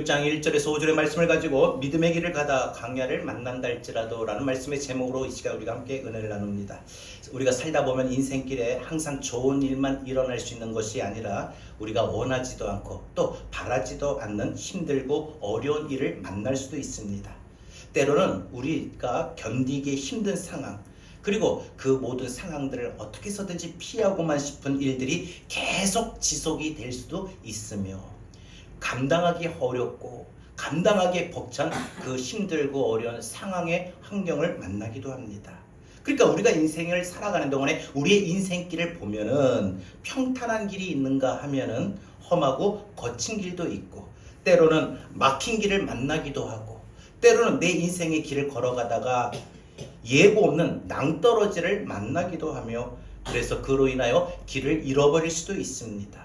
1장 1절에서 5절의 말씀을 가지고 믿음의 길을 가다 광야를 만난다 할지라도 라는 말씀의 제목으로 이 시간 우리가 함께 은혜를 나눕니다. 우리가 살다 보면 인생길에 항상 좋은 일만 일어날 수 있는 것이 아니라 우리가 원하지도 않고 또 바라지도 않는 힘들고 어려운 일을 만날 수도 있습니다. 때로는 우리가 견디기 힘든 상황, 그리고 그 모든 상황들을 어떻게 해서든지 피하고만 싶은 일들이 계속 지속이 될 수도 있으며, 감당하기 어렵고 감당하기 벅찬 그 힘들고 어려운 상황의 환경을 만나기도 합니다. 그러니까 우리가 인생을 살아가는 동안에 우리의 인생길을 보면은 평탄한 길이 있는가 하면은 험하고 거친 길도 있고, 때로는 막힌 길을 만나기도 하고, 때로는 내 인생의 길을 걸어가다가 예고 없는 낭떠러지를 만나기도 하며, 그래서 그로 인하여 길을 잃어버릴 수도 있습니다.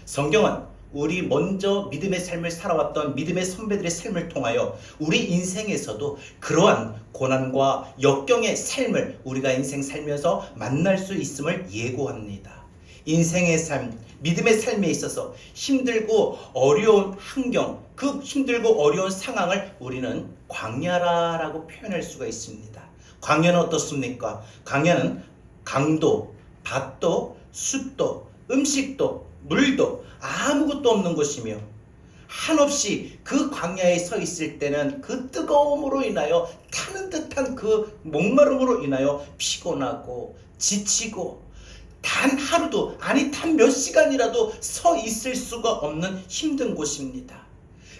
성경은 우리 먼저 믿음의 삶을 살아왔던 믿음의 선배들의 삶을 통하여 우리 인생에서도 그러한 고난과 역경의 삶을 우리가 인생 살면서 만날 수 있음을 예고합니다. 인생의 삶, 믿음의 삶에 있어서 힘들고 어려운 환경, 그 힘들고 어려운 상황을 우리는 광야라고 표현할 수가 있습니다. 광야는 어떻습니까? 광야는 강도, 밭도, 숲도, 음식도, 물도 아무것도 없는 곳이며, 한없이 그 광야에 서 있을 때는 그 뜨거움으로 인하여 타는 듯한 그 목마름으로 인하여 피곤하고 지치고, 단 하루도 아니 단 몇 시간이라도 서 있을 수가 없는 힘든 곳입니다.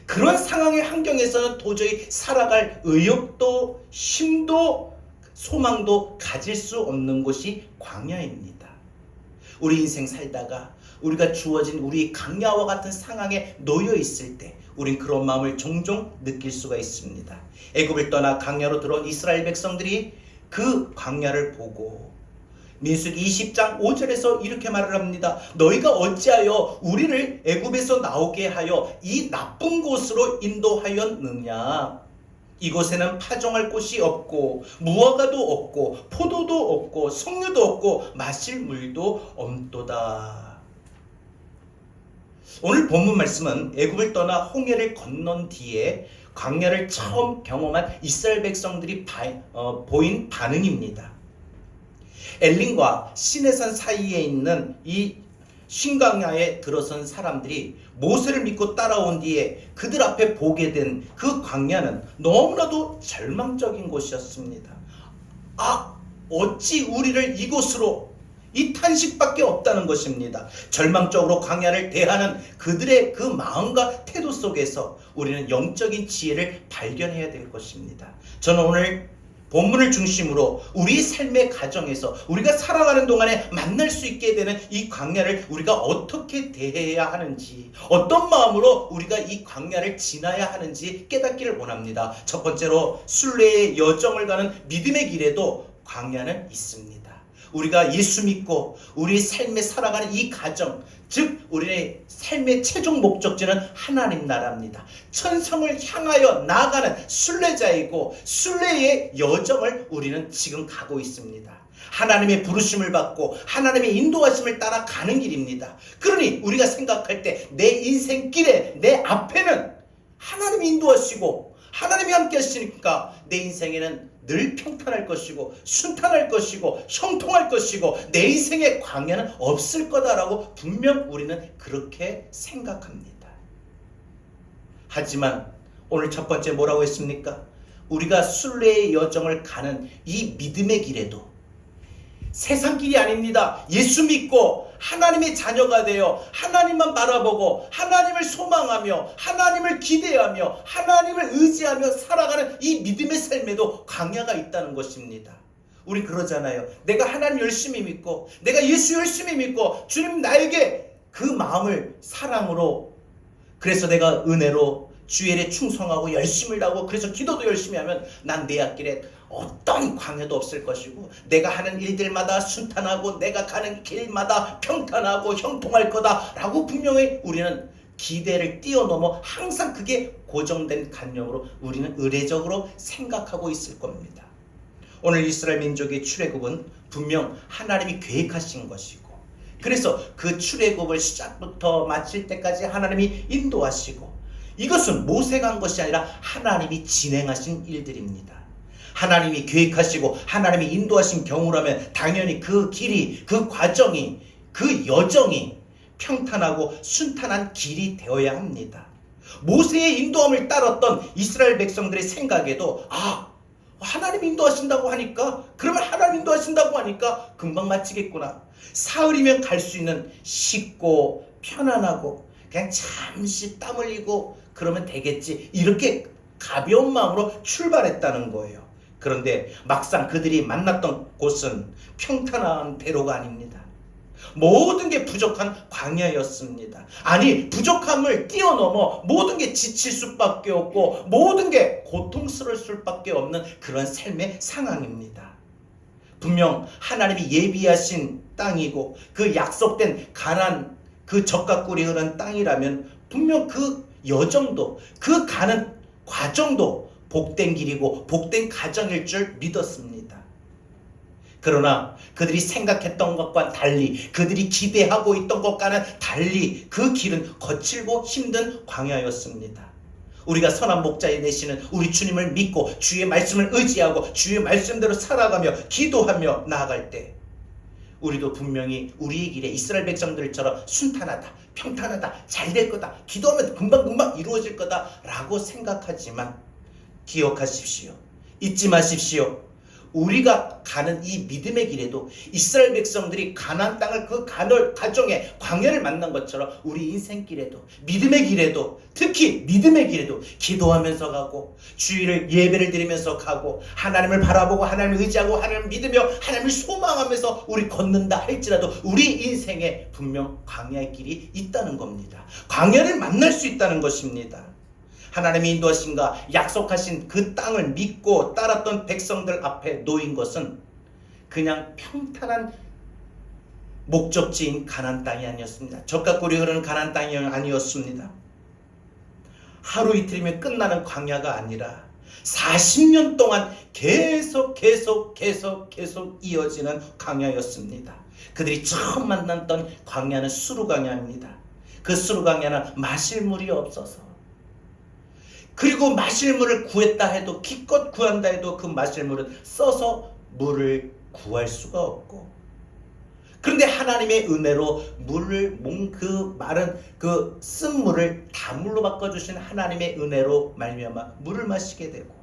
그런 상황의 환경에서는 도저히 살아갈 의욕도 힘도 소망도 가질 수 없는 곳이 광야입니다. 우리 인생 살다가 우리가 주어진 우리 광야와 같은 상황에 놓여 있을 때 우린 그런 마음을 종종 느낄 수가 있습니다. 애굽을 떠나 광야로 들어온 이스라엘 백성들이 그 광야를 보고 민수기 20장 5절에서 이렇게 말을 합니다. 너희가 어찌하여 우리를 애굽에서 나오게 하여 이 나쁜 곳으로 인도하였느냐? 이곳에는 파종할 곳이 없고 무화과도 없고 포도도 없고 석류도 없고 마실 물도 없도다. 오늘 본문 말씀은 애굽을 떠나 홍해를 건넌 뒤에 광야를 처음 경험한 이스라엘 백성들이 보인 반응입니다. 엘림과 시내산 사이에 있는 이 신광야에 들어선 사람들이 모세를 믿고 따라온 뒤에 그들 앞에 보게 된 그 광야는 너무나도 절망적인 곳이었습니다. 어찌 우리를 이곳으로, 이 탄식밖에 없다는 것입니다. 절망적으로 광야를 대하는 그들의 그 마음과 태도 속에서 우리는 영적인 지혜를 발견해야 될 것입니다. 저는 오늘 본문을 중심으로 우리 삶의 가정에서 우리가 살아가는 동안에 만날 수 있게 되는 이 광야를 우리가 어떻게 대해야 하는지, 어떤 마음으로 우리가 이 광야를 지나야 하는지 깨닫기를 원합니다. 첫 번째로 순례의 여정을 가는 믿음의 길에도 광야는 있습니다. 우리가 예수 믿고 우리 삶에 살아가는 이 가정, 즉 우리의 삶의 최종 목적지는 하나님 나라입니다. 천성을 향하여 나아가는 순례자이고 순례의 여정을 우리는 지금 가고 있습니다. 하나님의 부르심을 받고 하나님의 인도하심을 따라 가는 길입니다. 그러니 우리가 생각할 때 내 인생길에 내 앞에는 하나님이 인도하시고 하나님이 함께 하시니까 내 인생에는 늘 평탄할 것이고 순탄할 것이고 형통할 것이고 내 인생의 광야는 없을 거다라고 분명 우리는 그렇게 생각합니다. 하지만 오늘 첫 번째 뭐라고 했습니까? 우리가 순례의 여정을 가는 이 믿음의 길에도 세상 길이 아닙니다. 예수 믿고 하나님의 자녀가 되어 하나님만 바라보고 하나님을 소망하며 하나님을 기대하며 하나님을 의지하며 살아가는 이 믿음의 삶에도 광야가 있다는 것입니다. 우리 그러잖아요. 내가 하나님 열심히 믿고 내가 예수 열심히 믿고 주님 나에게 그 마음을 사랑으로, 그래서 내가 은혜로 주의 일에 충성하고 열심을 다하고 그래서 기도도 열심히 하면 난 내 앞길에 어떤 광야도 없을 것이고 내가 하는 일들마다 순탄하고 내가 가는 길마다 평탄하고 형통할 거다라고 분명히 우리는 기대를 뛰어넘어 항상 그게 고정된 관념으로 우리는 의례적으로 생각하고 있을 겁니다. 오늘 이스라엘 민족의 출애굽은 분명 하나님이 계획하신 것이고, 그래서 그 출애굽을 시작부터 마칠 때까지 하나님이 인도하시고 이것은 모세가 한 것이 아니라 하나님이 진행하신 일들입니다. 하나님이 계획하시고 하나님이 인도하신 경우라면 당연히 그 길이, 그 과정이, 그 여정이 평탄하고 순탄한 길이 되어야 합니다. 모세의 인도함을 따랐던 이스라엘 백성들의 생각에도 하나님 인도하신다고 하니까, 그러면 하나님 인도하신다고 하니까 금방 마치겠구나. 사흘이면 갈 수 있는 쉽고 편안하고 그냥 잠시 땀 흘리고 그러면 되겠지, 이렇게 가벼운 마음으로 출발했다는 거예요. 그런데 막상 그들이 만났던 곳은 평탄한 대로가 아닙니다. 모든 게 부족한 광야였습니다. 아니, 부족함을 뛰어넘어 모든 게 지칠 수밖에 없고 모든 게 고통스러울 수밖에 없는 그런 삶의 상황입니다. 분명 하나님이 예비하신 땅이고 그 약속된 가나안, 그 젖과 꿀이 흐르는 땅이라면 분명 그 여정도, 그 가는 과정도 복된 길이고 복된 과정일 줄 믿었습니다. 그러나 그들이 생각했던 것과 달리, 그들이 기대하고 있던 것과는 달리 그 길은 거칠고 힘든 광야였습니다. 우리가 선한 목자에 되시는 우리 주님을 믿고 주의 말씀을 의지하고 주의 말씀대로 살아가며 기도하며 나아갈 때 우리도 분명히 우리의 길에 이스라엘 백성들처럼 순탄하다, 평탄하다, 잘 될 거다, 기도하면 금방금방 이루어질 거다 라고 생각하지만 기억하십시오. 잊지 마십시오. 우리가 가는 이 믿음의 길에도 이스라엘 백성들이 가나안 땅을 그 가정의 광야를 만난 것처럼 우리 인생길에도, 믿음의 길에도, 특히 믿음의 길에도 기도하면서 가고 주일을 예배를 드리면서 가고 하나님을 바라보고 하나님을 의지하고 하나님을 믿으며 하나님을 소망하면서 우리 걷는다 할지라도 우리 인생에 분명 광야의 길이 있다는 겁니다. 광야를 만날 수 있다는 것입니다. 하나님이 인도하신가 약속하신 그 땅을 믿고 따랐던 백성들 앞에 놓인 것은 그냥 평탄한 목적지인 가나안 땅이 아니었습니다. 젖과 꿀이 흐르는 가나안 땅이 아니었습니다. 하루 이틀이면 끝나는 광야가 아니라 40년 동안 계속 이어지는 광야였습니다. 그들이 처음 만났던 광야는 수르 광야입니다. 그 수르 광야는 마실 물이 없어서, 그리고 마실 물을 구했다 해도, 기껏 구한다 해도 그 마실 물은 써서 물을 구할 수가 없고, 그런데 하나님의 은혜로 물을, 그 마른 그 쓴 물을 단물로 바꿔주신 하나님의 은혜로 말미암아 물을 마시게 되고,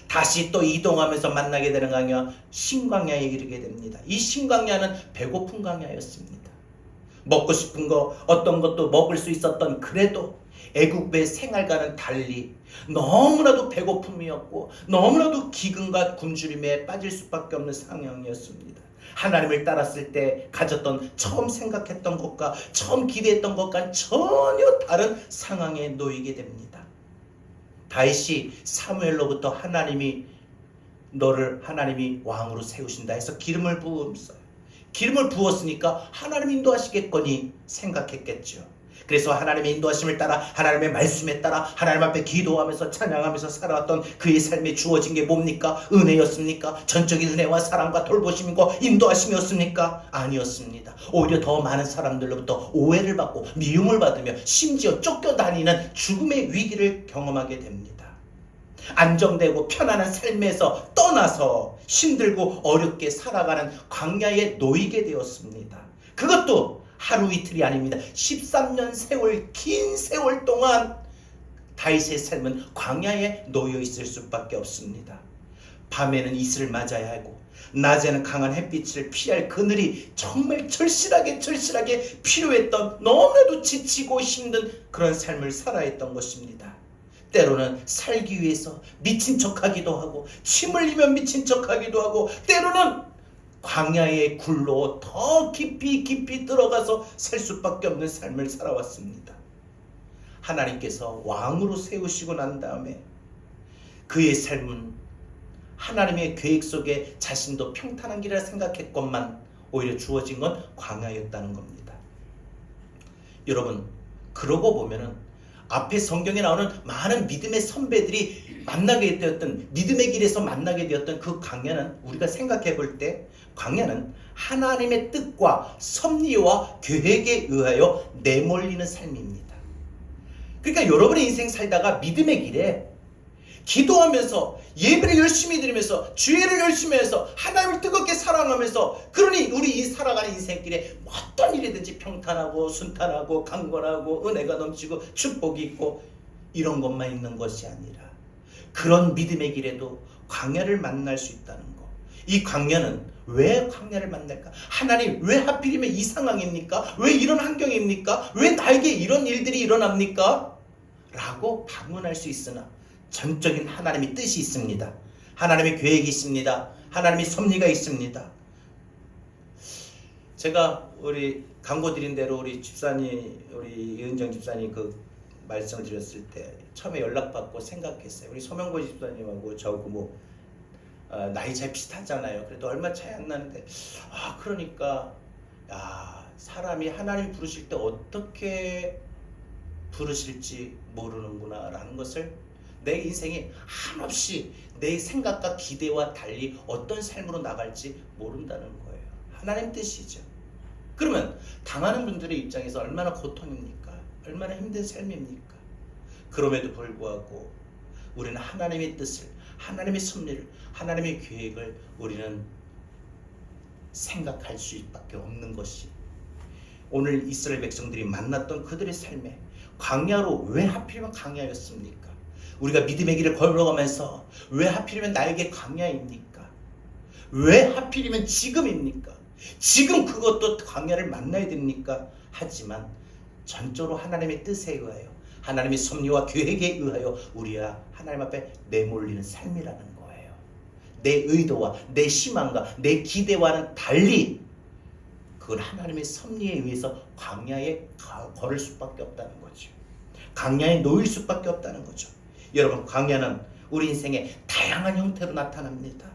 다시 또 이동하면서 만나게 되는 광야, 신광야에 이르게 됩니다. 이 신광야는 배고픈 광야였습니다. 먹고 싶은 거, 어떤 것도 먹을 수 있었던, 그래도 애국의 생활과는 달리 너무나도 배고픔이었고 너무나도 기근과 굶주림에 빠질 수밖에 없는 상황이었습니다. 하나님을 따랐을 때 가졌던, 처음 생각했던 것과 처음 기대했던 것과 전혀 다른 상황에 놓이게 됩니다. 다윗이 사무엘로부터 하나님이 왕으로 세우신다 해서 기름을 부었어요. 기름을 부었으니까 하나님 인도하시겠거니 생각했겠죠. 그래서 하나님의 인도하심을 따라, 하나님의 말씀에 따라 하나님 앞에 기도하면서 찬양하면서 살아왔던 그의 삶에 주어진 게 뭡니까? 은혜였습니까? 전적인 은혜와 사랑과 돌보심과 인도하심이었습니까? 아니었습니다. 오히려 더 많은 사람들로부터 오해를 받고 미움을 받으며 심지어 쫓겨다니는 죽음의 위기를 경험하게 됩니다. 안정되고 편안한 삶에서 떠나서 힘들고 어렵게 살아가는 광야에 놓이게 되었습니다. 그것도 하루 이틀이 아닙니다. 13년 세월, 긴 세월 동안 다윗의 삶은 광야에 놓여 있을 수밖에 없습니다. 밤에는 이슬을 맞아야 하고 낮에는 강한 햇빛을 피할 그늘이 정말 절실하게 필요했던, 너무나도 지치고 힘든 그런 삶을 살아야 했던 것입니다. 때로는 살기 위해서 미친 척하기도 하고 침 흘리면 미친 척하기도 하고, 때로는 광야의 굴로 더 깊이 들어가서 살 수밖에 없는 삶을 살아왔습니다. 하나님께서 왕으로 세우시고 난 다음에 그의 삶은 하나님의 계획 속에 자신도 평탄한 길이라 생각했건만 오히려 주어진 건 광야였다는 겁니다. 여러분, 그러고 보면은 앞에 성경에 나오는 많은 믿음의 선배들이 만나게 되었던, 믿음의 길에서 만나게 되었던 그 광야는, 우리가 생각해 볼 때 광야는 하나님의 뜻과 섭리와 계획에 의하여 내몰리는 삶입니다. 그러니까 여러분의 인생 살다가 믿음의 길에 기도하면서 예배를 열심히 드리면서 주의를 열심히 해서 하나님을 뜨겁게 사랑하면서, 그러니 우리 이 살아가는 인생길에 어떤 일이든지 평탄하고 순탄하고 강건하고 은혜가 넘치고 축복이 있고 이런 것만 있는 것이 아니라, 그런 믿음의 길에도 광야를 만날 수 있다는 거. 이 광야는 왜 광야를 만날까? 하나님, 왜 하필이면 이 상황입니까? 왜 이런 환경입니까? 왜 나에게 이런 일들이 일어납니까? 라고 방문할 수 있으나 전적인 하나님의 뜻이 있습니다. 하나님의 계획이 있습니다. 하나님의 섭리가 있습니다. 제가 우리 광고 드린 대로 우리 집사님, 우리 이은정 집사님 그 말씀을 드렸을 때 처음에 연락받고 생각했어요. 우리 서명보 집사님하고 저하고 뭐 나이 차이 비슷하잖아요. 그래도 얼마 차이 안 나는데, 그러니까 사람이 하나님 부르실 때 어떻게 부르실지 모르는구나 라는 것을, 내 인생이 한없이 내 생각과 기대와 달리 어떤 삶으로 나갈지 모른다는 거예요. 하나님 뜻이죠. 그러면 당하는 분들의 입장에서 얼마나 고통입니까? 얼마나 힘든 삶입니까? 그럼에도 불구하고 우리는 하나님의 뜻을, 하나님의 섭리를, 하나님의 계획을 우리는 생각할 수밖에 없는 것이, 오늘 이스라엘 백성들이 만났던 그들의 삶에 광야로 왜 하필이면 광야였습니까? 우리가 믿음의 길을 걸어가면서 왜 하필이면 나에게 광야입니까? 왜 하필이면 지금입니까? 지금 그것도 광야를 만나야 됩니까? 하지만 전적으로 하나님의 뜻에 의하여, 하나님의 섭리와 계획에 의하여 우리가 하나님 앞에 내몰리는 삶이라는 거예요. 내 의도와 내 희망과 내 기대와는 달리 그건 하나님의 섭리에 의해서 광야에 걸을 수밖에 없다는 거죠. 광야에 놓일 수밖에 없다는 거죠. 여러분, 광야는 우리 인생의 다양한 형태로 나타납니다.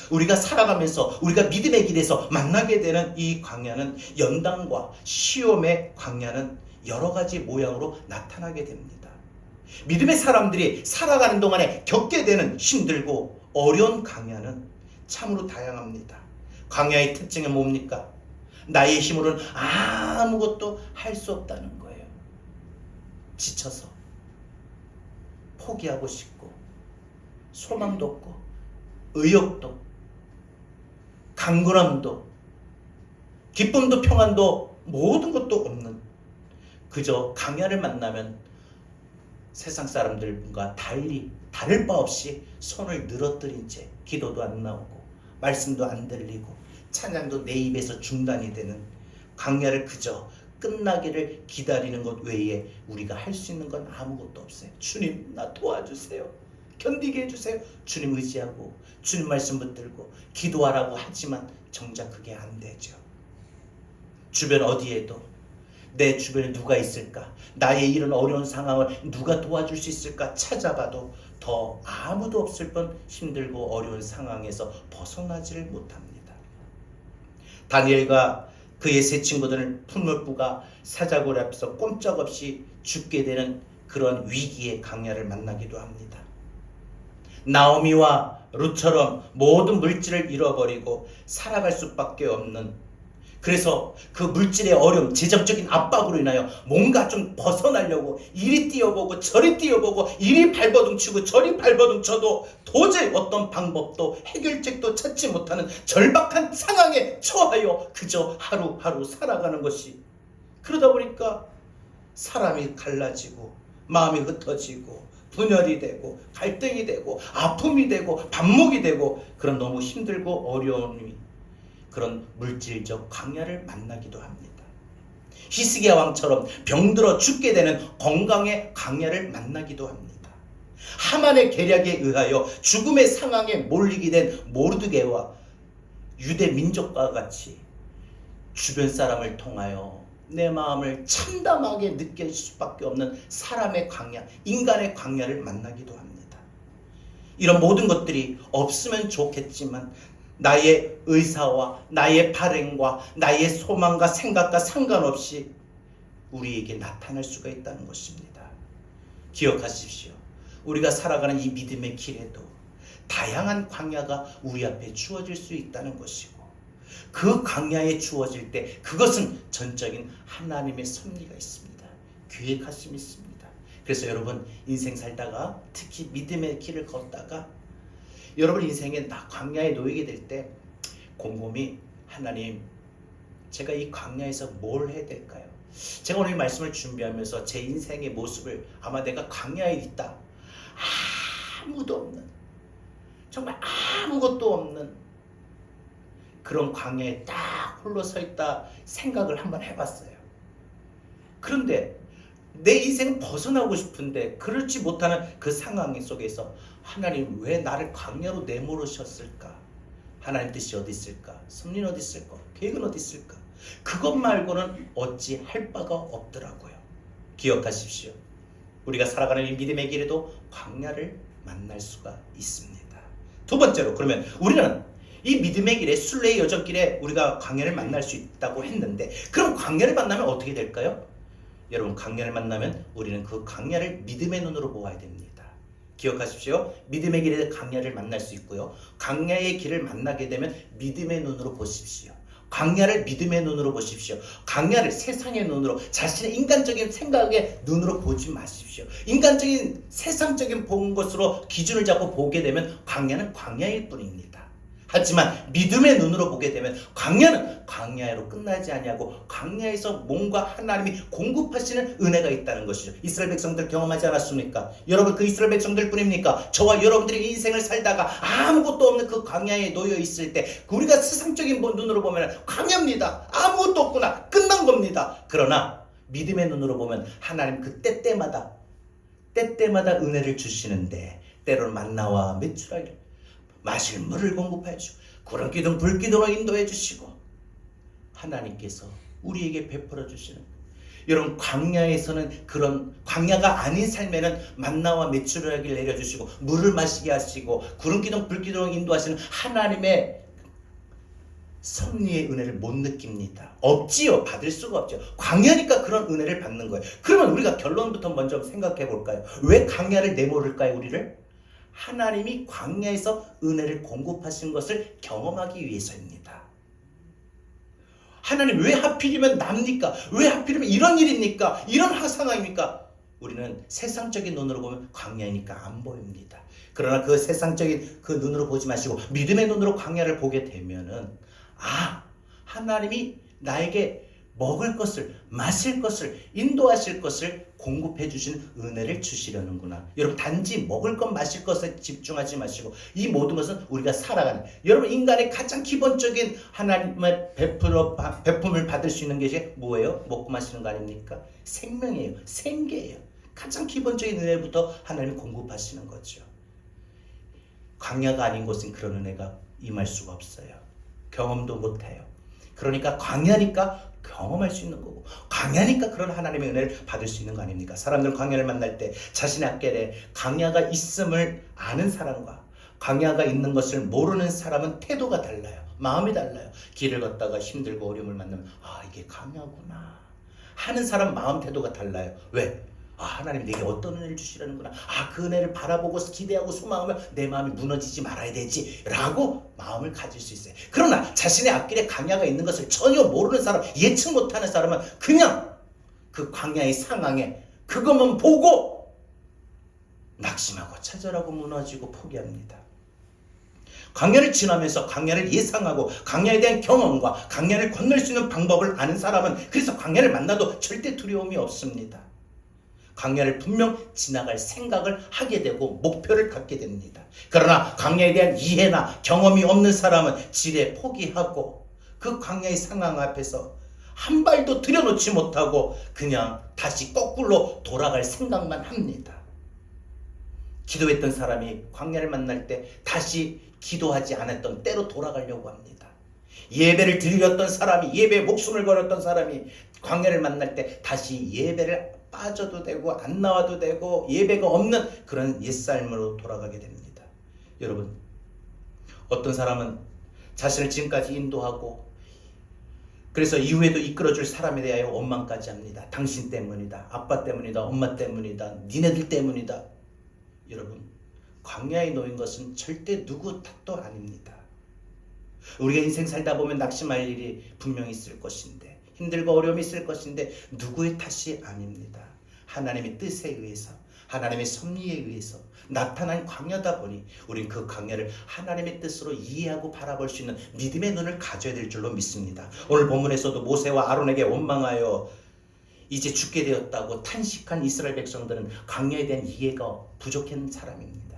우리가 살아가면서 우리가 믿음의 길에서 만나게 되는 이 광야는, 연단과 시험의 광야는 여러 가지 모양으로 나타나게 됩니다. 믿음의 사람들이 살아가는 동안에 겪게 되는 힘들고 어려운 광야는 참으로 다양합니다. 광야의 특징은 뭡니까? 나의 힘으로는 아무것도 할 수 없다는 거예요. 지쳐서 포기하고 싶고, 소망도 없고, 의욕도, 강건함도, 기쁨도, 평안도, 모든 것도 없는, 그저 광야를 만나면 세상 사람들과 다를 바 없이 손을 늘어뜨린 채 기도도 안 나오고 말씀도 안 들리고 찬양도 내 입에서 중단이 되는 광야를 그저 끝나기를 기다리는 것 외에 우리가 할 수 있는 건 아무것도 없어요. 주님, 나 도와주세요. 견디게 해주세요. 주님 의지하고 주님 말씀 붙들고 기도하라고 하지만 정작 그게 안 되죠. 주변 어디에도 내 주변에 누가 있을까? 나의 이런 어려운 상황을 누가 도와줄 수 있을까? 찾아봐도 더 아무도 없을 뿐 힘들고 어려운 상황에서 벗어나지를 못합니다. 다니엘과 그의 세 친구들은 풀무불과 사자굴 앞에서 꼼짝없이 죽게 되는 그런 위기의 광야를 만나기도 합니다. 나오미와 룻처럼 모든 물질을 잃어버리고 살아갈 수밖에 없는, 그래서 그 물질의 어려움, 재정적인 압박으로 인하여 뭔가 좀 벗어나려고 이리 뛰어보고 저리 뛰어보고 이리 발버둥치고 저리 발버둥쳐도 도저히 어떤 방법도 해결책도 찾지 못하는 절박한 상황에 처하여 그저 하루하루 살아가는 것이, 그러다 보니까 사람이 갈라지고 마음이 흩어지고 분열이 되고 갈등이 되고 아픔이 되고 반목이 되고 그런 너무 힘들고 어려움이, 그런 물질적 광야를 만나기도 합니다. 히스기야 왕처럼 병들어 죽게 되는 건강의 광야를 만나기도 합니다. 하만의 계략에 의하여 죽음의 상황에 몰리게 된 모르드게와 유대 민족과 같이 주변 사람을 통하여 내 마음을 참담하게 느낄 수밖에 없는 사람의 광야, 인간의 광야를 만나기도 합니다. 이런 모든 것들이 없으면 좋겠지만 나의 의사와 나의 발행과 나의 소망과 생각과 상관없이 우리에게 나타날 수가 있다는 것입니다. 기억하십시오. 우리가 살아가는 이 믿음의 길에도 다양한 광야가 우리 앞에 주어질 수 있다는 것이고, 그 광야에 주어질 때 그것은 전적인 하나님의 섭리가 있습니다. 계획하심이 있습니다. 그래서 여러분 인생 살다가 특히 믿음의 길을 걷다가 여러분 인생에 광야에 놓이게 될 때 곰곰이 하나님 제가 이 광야에서 뭘 해야 될까요? 제가 오늘 말씀을 준비하면서 제 인생의 모습을 아마 내가 광야에 있다. 아무도 없는 정말 아무것도 없는 그런 광야에 딱 홀로 서 있다 생각을 한번 해봤어요. 그런데 내 인생은 벗어나고 싶은데 그렇지 못하는 그 상황 속에서 하나님 왜 나를 광야로 내모르셨을까? 하나님 뜻이 어디 있을까? 섭리는 어디 있을까? 계획은 어디 있을까? 그것 말고는 어찌 할 바가 없더라고요. 기억하십시오. 우리가 살아가는 이 믿음의 길에도 광야를 만날 수가 있습니다. 두 번째로 그러면 우리는 이 믿음의 길에 순례의 여정길에 우리가 광야를 만날 수 있다고 했는데 그럼 광야를 만나면 어떻게 될까요? 여러분 광야를 만나면 우리는 그 광야를 믿음의 눈으로 보아야 됩니다. 기억하십시오. 믿음의 길에 광야를 만날 수 있고요. 광야의 길을 만나게 되면 믿음의 눈으로 보십시오. 광야를 믿음의 눈으로 보십시오. 광야를 세상의 눈으로 자신의 인간적인 생각의 눈으로 보지 마십시오. 인간적인 세상적인 본 것으로 기준을 잡고 보게 되면 광야는 광야일 뿐입니다. 하지만 믿음의 눈으로 보게 되면 광야는 광야로 끝나지 아니하고 광야에서 뭔가 하나님이 공급하시는 은혜가 있다는 것이죠. 이스라엘 백성들 경험하지 않았습니까? 여러분 그 이스라엘 백성들 뿐입니까? 저와 여러분들이 인생을 살다가 아무것도 없는 그 광야에 놓여 있을 때 우리가 세상적인 눈으로 보면 광야입니다. 아무것도 없구나. 끝난 겁니다. 그러나 믿음의 눈으로 보면 하나님 그 때때마다 은혜를 주시는데 때로는 만나와 메추라기를 마실 물을 공급해 주시고 구름기둥 불기둥으로 인도해 주시고 하나님께서 우리에게 베풀어 주시는 여러분 광야에서는 그런 광야가 아닌 삶에는 만나와 메추라기를 내려주시고 물을 마시게 하시고 구름기둥 불기둥으로 인도하시는 하나님의 섭리의 은혜를 못 느낍니다. 없지요. 받을 수가 없죠. 광야니까 그런 은혜를 받는 거예요. 그러면 우리가 결론부터 먼저 생각해 볼까요? 왜 광야를 내모를까요? 우리를? 하나님이 광야에서 은혜를 공급하신 것을 경험하기 위해서입니다. 하나님 왜 하필이면 납니까? 왜 하필이면 이런 일입니까? 이런 상황입니까? 우리는 세상적인 눈으로 보면 광야이니까 안 보입니다. 그러나 그 세상적인 그 눈으로 보지 마시고 믿음의 눈으로 광야를 보게 되면은 하나님이 나에게 먹을 것을 마실 것을 인도하실 것을 공급해 주신 은혜를 주시려는구나. 여러분 단지 먹을 것 마실 것에 집중하지 마시고 이 모든 것은 우리가 살아가는 여러분 인간의 가장 기본적인 하나님의 베품을 받을 수 있는 것이 뭐예요? 먹고 마시는 거 아닙니까? 생명이에요. 생계예요. 가장 기본적인 은혜부터 하나님이 공급하시는 거죠. 광야가 아닌 곳은 그런 은혜가 임할 수가 없어요. 경험도 못해요. 그러니까 광야니까 경험할 수 있는 거고 광야니까 그런 하나님의 은혜를 받을 수 있는 거 아닙니까? 사람들은 광야를 만날 때 자신의 앞길에 광야가 있음을 아는 사람과 광야가 있는 것을 모르는 사람은 태도가 달라요. 마음이 달라요. 길을 걷다가 힘들고 어려움을 만나면 이게 광야구나 하는 사람 마음 태도가 달라요. 왜? 하나님 내게 어떤 은혜를 주시려는구나. 그 은혜를 바라보고 기대하고 소망하며 내 마음이 무너지지 말아야 되지 라고 마음을 가질 수 있어요. 그러나 자신의 앞길에 광야가 있는 것을 전혀 모르는 사람, 예측 못하는 사람은 그냥 그 광야의 상황에 그것만 보고 낙심하고 좌절하고 무너지고 포기합니다. 광야를 지나면서 광야를 예상하고 광야에 대한 경험과 광야를 건널 수 있는 방법을 아는 사람은 그래서 광야를 만나도 절대 두려움이 없습니다. 광야를 분명 지나갈 생각을 하게 되고 목표를 갖게 됩니다. 그러나 광야에 대한 이해나 경험이 없는 사람은 지레 포기하고 그 광야의 상황 앞에서 한 발도 들여놓지 못하고 그냥 다시 거꾸로 돌아갈 생각만 합니다. 기도했던 사람이 광야를 만날 때 다시 기도하지 않았던 때로 돌아가려고 합니다. 예배를 드렸던 사람이 예배에 목숨을 걸었던 사람이 광야를 만날 때 다시 예배를 빠져도 되고 안 나와도 되고 예배가 없는 그런 옛삶으로 돌아가게 됩니다. 여러분 어떤 사람은 자신을 지금까지 인도하고 그래서 이후에도 이끌어줄 사람에 대하여 원망까지 합니다. 당신 때문이다. 아빠 때문이다. 엄마 때문이다. 니네들 때문이다. 여러분 광야에 놓인 것은 절대 누구 탓도 아닙니다. 우리가 인생 살다 보면 낙심할 일이 분명히 있을 것인데 힘들고 어려움이 있을 것인데 누구의 탓이 아닙니다. 하나님의 뜻에 의해서 하나님의 섭리에 의해서 나타난 광야다 보니 우린 그 광야를 하나님의 뜻으로 이해하고 바라볼 수 있는 믿음의 눈을 가져야 될 줄로 믿습니다. 오늘 본문에서도 모세와 아론에게 원망하여 이제 죽게 되었다고 탄식한 이스라엘 백성들은 광야에 대한 이해가 부족한 사람입니다.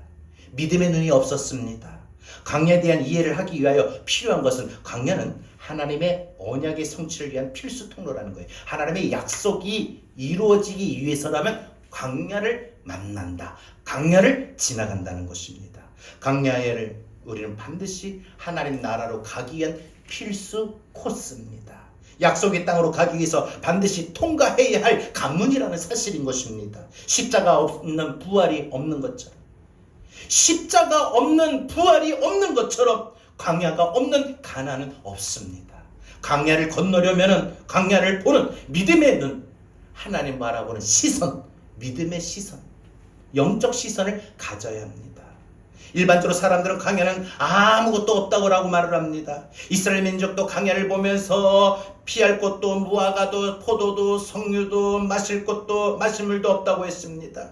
믿음의 눈이 없었습니다. 광야에 대한 이해를 하기 위하여 필요한 것은, 광야는 하나님의 언약의 성취를 위한 필수 통로라는 거예요. 하나님의 약속이 이루어지기 위해서라면 광야를 만난다, 광야를 지나간다는 것입니다. 광야를 우리는 반드시 하나님 나라로 가기 위한 필수 코스입니다. 약속의 땅으로 가기 위해서 반드시 통과해야 할 관문이라는 사실인 것입니다. 십자가 없는 부활이 없는 것처럼, 십자가 없는 부활이 없는 것처럼 광야가 없는 가나안은 없습니다. 광야를 건너려면 광야를 보는 믿음의 눈, 하나님 바라보는 시선, 믿음의 시선, 영적 시선을 가져야 합니다. 일반적으로 사람들은 광야는 아무것도 없다고 말을 합니다. 이스라엘 민족도 광야를 보면서 피할 곳도 무화과도 포도도 석류도 마실 곳도 마실 물도 없다고 했습니다.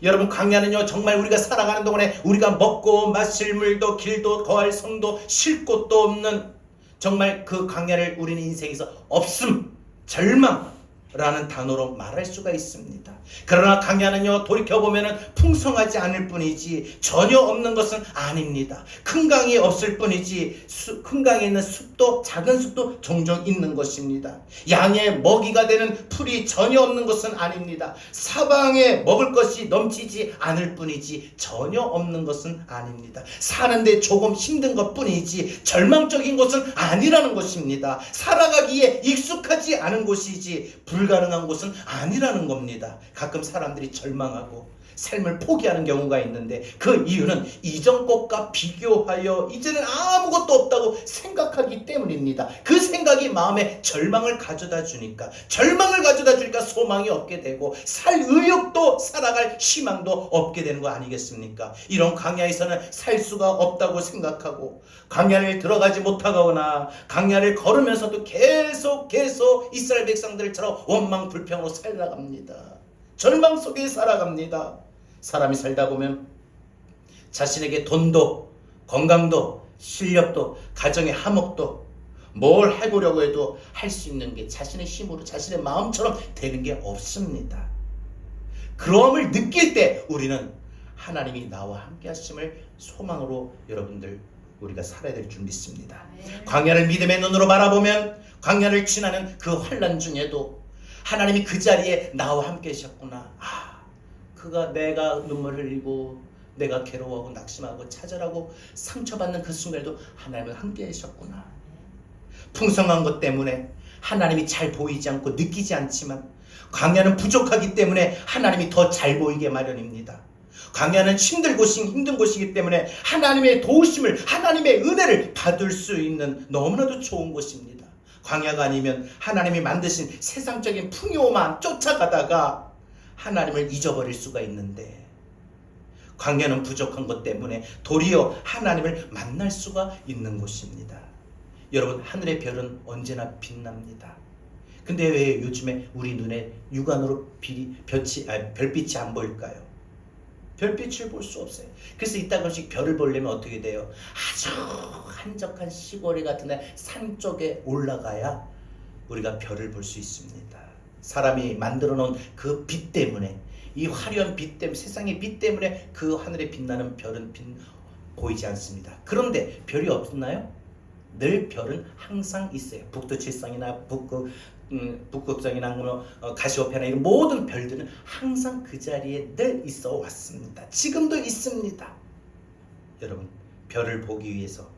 여러분, 광야는요, 정말 우리가 살아가는 동안에 우리가 먹고 마실 물도 길도 거할 성도 쉴 곳도 없는, 정말 그 광야를 우리는 인생에서 없음, 절망라는 단어로 말할 수가 있습니다. 그러나 광야는요, 돌이켜보면 풍성하지 않을 뿐이지 전혀 없는 것은 아닙니다. 큰 강이 없을 뿐이지 큰 강에 있는 숲도, 작은 숲도 종종 있는 것입니다. 양의 먹이가 되는 풀이 전혀 없는 것은 아닙니다. 사방에 먹을 것이 넘치지 않을 뿐이지 전혀 없는 것은 아닙니다. 사는데 조금 힘든 것 뿐이지 절망적인 것은 아니라는 것입니다. 살아가기에 익숙하지 않은 곳이지 불가능한 곳은 아니라는 겁니다. 가끔 사람들이 절망하고 삶을 포기하는 경우가 있는데, 그 이유는 이전 것과 비교하여 이제는 아무것도 없다고 생각하기 때문입니다. 그 생각이 마음에 절망을 가져다 주니까 소망이 없게 되고 살 의욕도, 살아갈 희망도 없게 되는 거 아니겠습니까? 이런 광야에서는 살 수가 없다고 생각하고 광야를 들어가지 못하거나 광야를 걸으면서도 계속 이스라엘 백성들처럼 원망 불평으로 살아갑니다. 절망 속에 살아갑니다. 사람이 살다 보면 자신에게 돈도, 건강도, 실력도, 가정의 화목도, 뭘 해보려고 해도 할 수 있는 게 자신의 힘으로, 자신의 마음처럼 되는 게 없습니다. 그럼을 느낄 때 우리는 하나님이 나와 함께 하심을 소망으로 여러분들 우리가 살아야 될 줄 믿습니다. 광야를 믿음의 눈으로 바라보면 광야를 지나는 그 환난 중에도 하나님이 그 자리에 나와 함께 하셨구나. 그가 내가 눈물을 흘리고 내가 괴로워하고 낙심하고 차절하고 상처받는 그 순간에도 하나님은 함께 하셨구나. 풍성한 것 때문에 하나님이 잘 보이지 않고 느끼지 않지만, 광야는 부족하기 때문에 하나님이 더 잘 보이게 마련입니다. 광야는 힘든 곳이기 때문에 하나님의 도우심을, 하나님의 은혜를 받을 수 있는 너무나도 좋은 곳입니다. 광야가 아니면 하나님이 만드신 세상적인 풍요만 쫓아가다가 하나님을 잊어버릴 수가 있는데, 광야는 부족한 것 때문에 도리어 하나님을 만날 수가 있는 곳입니다. 여러분, 하늘의 별은 언제나 빛납니다. 근데 왜 요즘에 우리 눈에 육안으로 별빛이 안 보일까요? 별빛을 볼 수 없어요. 그래서 이따가씩 별을 보려면 어떻게 돼요? 아주 한적한 시골에 같은 데 산 쪽에 올라가야 우리가 별을 볼 수 있습니다. 사람이 만들어 놓은 그 빛 때문에, 이 화려한 빛 때문에, 세상의 빛 때문에 그 하늘에 빛나는 별은 보이지 않습니다. 그런데 별이 없나요? 늘 별은 항상 있어요. 북두칠성이나 북극성이나 가시오페나 이런 모든 별들은 항상 그 자리에 늘 있어 왔습니다. 지금도 있습니다. 여러분, 별을 보기 위해서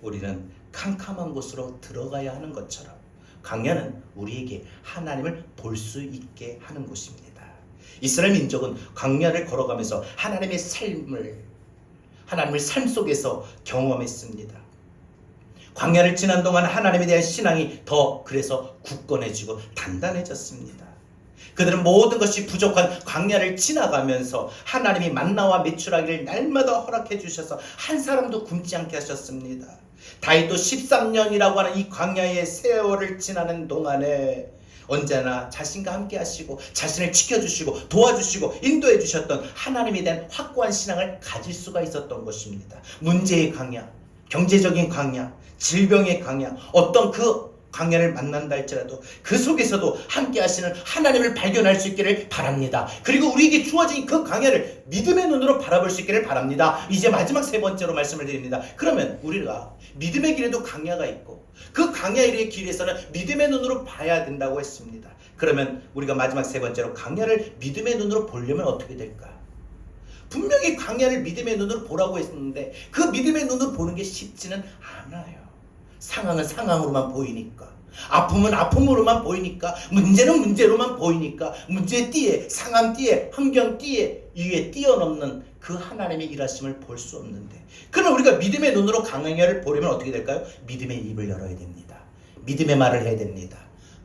우리는 캄캄한 곳으로 들어가야 하는 것처럼 광야는 우리에게 하나님을 볼 수 있게 하는 곳입니다. 이스라엘 민족은 광야를 걸어가면서 하나님의 삶 속에서 경험했습니다. 광야를 지난 동안 하나님에 대한 신앙이 더 그래서 굳건해지고 단단해졌습니다. 그들은 모든 것이 부족한 광야를 지나가면서 하나님이 만나와 메추라기를 날마다 허락해 주셔서 한 사람도 굶지 않게 하셨습니다. 다윗도 13년이라고 하는 이 광야의 세월을 지나는 동안에 언제나 자신과 함께 하시고 자신을 지켜주시고 도와주시고 인도해 주셨던 하나님에 대한 확고한 신앙을 가질 수가 있었던 것입니다. 문제의 강야, 경제적인 강야, 질병의 강야, 어떤 그 강야를 만난다 할지라도 그 속에서도 함께 하시는 하나님을 발견할 수 있기를 바랍니다. 그리고 우리에게 주어진 그 강야를 믿음의 눈으로 바라볼 수 있기를 바랍니다. 이제 마지막 세 번째로 말씀을 드립니다. 그러면 우리가 믿음의 길에도 강야가 있고 그 강야의 길에서는 믿음의 눈으로 봐야 된다고 했습니다. 그러면 우리가 마지막 세 번째로 강야를 믿음의 눈으로 보려면 어떻게 될까? 분명히 강야를 믿음의 눈으로 보라고 했는데 그 믿음의 눈으로 보는 게 쉽지는 않아요. 상황은 상황으로만 보이니까, 아픔은 아픔으로만 보이니까, 문제는 문제로만 보이니까, 문제 띠에, 상황 띠에, 환경 띠에 위에 뛰어넘는 그 하나님의 일하심을 볼 수 없는데, 그럼 우리가 믿음의 눈으로 강야를 보려면 어떻게 될까요? 믿음의 입을 열어야 됩니다. 믿음의 말을 해야 됩니다.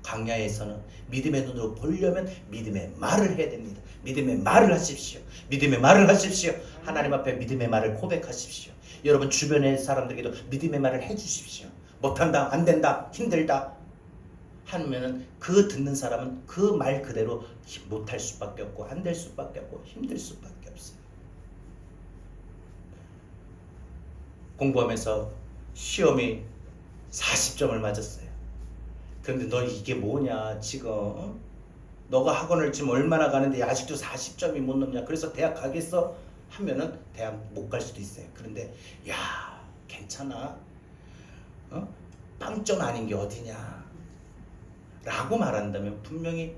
강야에서는 믿음의 눈으로 보려면 믿음의 말을 해야 됩니다. 믿음의 말을 하십시오. 믿음의 말을 하십시오. 하나님 앞에 믿음의 말을 고백하십시오. 여러분 주변의 사람들에게도 믿음의 말을 해주십시오. 못한다, 안 된다, 힘들다 하면은 그 듣는 사람은 그 말 그대로 못할 수밖에 없고 안 될 수밖에 없고 힘들 수밖에 없어요. 공부하면서 시험이 40점을 맞았어요. 그런데 너 이게 뭐냐 지금 너가 학원을 지금 얼마나 가는데 아직도 40점이 못 넘냐, 그래서 대학 가겠어? 하면은 대학 못 갈 수도 있어요. 그런데 야 괜찮아, 빵점 아닌 게 어디냐 라고 말한다면 분명히